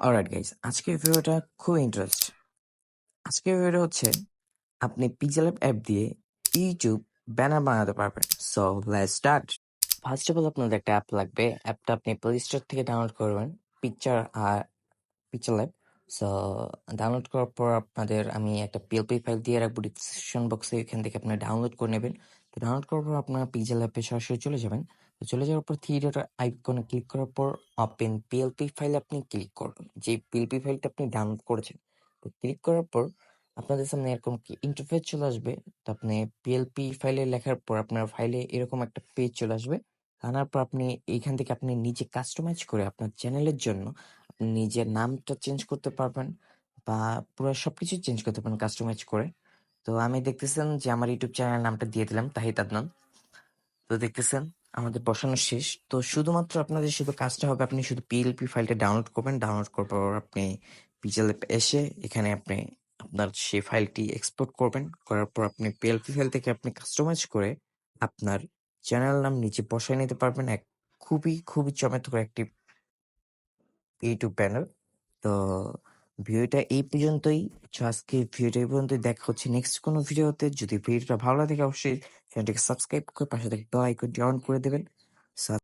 Alright guys, আজকের ভিডিওটা খুব ইন্টারেস্ট। আজকের ভিডিও হচ্ছে আপনি পিক্সেল অ্যাপ দিয়ে ইউটিউব ব্যানার বানাতে পারবেন। So let's start. First of all আপনাদের একটা অ্যাপ লাগবে। অ্যাপটা আপনি প্লে স্টোর থেকে ডাউনলোড করবেন, পিকচার আর পিক্সেল অ্যাপ। সো ডাউনলোড করার পর আপনাদের আমি একটা পিএলপি ফাইল দিয়ে রাখবো ডিসক্রিপশন বক্সে, এখান থেকে আপনি ডাউনলোড করে নেবেন। তো ডাউনলোড করার পর আপনার পিক্সেল অ্যাপে সরাসরি চলে যাবেন। তো চলে যাওয়ার পর থ্রি ডট আইকনে ক্লিক করার পর ওপেন পিএলপি ফাইল আপনি ক্লিক করবেন, যে পিএলপি ফাইলটা আপনি ডাউনলোড করেছেন। তো ক্লিক করার পর আপনাদের সামনে এরকম কি ইন্টারফেস চলে আসবে। তো আপনি পিএলপি ফাইলে লেখার পর আপনার ফাইলে এরকম একটা পেজ চলে আসবে। আনার পর আপনি এইখান থেকে আপনি নিজে কাস্টমাইজ করে আপনার চ্যানেলের জন্য আপনি নিজের নামটা চেঞ্জ করতে পারবেন বা পুরো সবকিছু চেঞ্জ করতে পারেন কাস্টমাইজ করে। তো আমি দেখতেছেন যে আমার ইউটিউব চ্যানেলের নামটা দিয়ে দিলাম তাহিদ আদনান। তো দেখতেছেন আমাদের বসানো শেষ। তো শুধুমাত্র আপনাদের শুধু কাজটা হবে, আপনি শুধু পিএলপি ফাইলটা ডাউনলোড করবেন। ডাউনলোড করার পর আপনি পিক্সেল অ্যাপ এসে এখানে আপনি আপনার সেই ফাইলটি এক্সপোর্ট করবেন। করার পর আপনি পিএলপি ফাইল থেকে আপনি কাস্টমাইজ করে আপনার চ্যানেল নাম নিচে বসায় নিতে পারবেন। এক খুবই খুবই চমৎকার একটি ইউটিউব ব্যানার। তো ভিডিওটা এই পর্যন্তই। আজকে ভিডিওটা এই পর্যন্তই। দেখা হচ্ছে নেক্সট কোনো ভিডিওতে। যদি ভিডিওটা ভালো লাগে অবশ্যই চ্যানেলটিকে সাবস্ক্রাইব করে পাশে থেকে বেল আইকনটি অন করে দেবেন।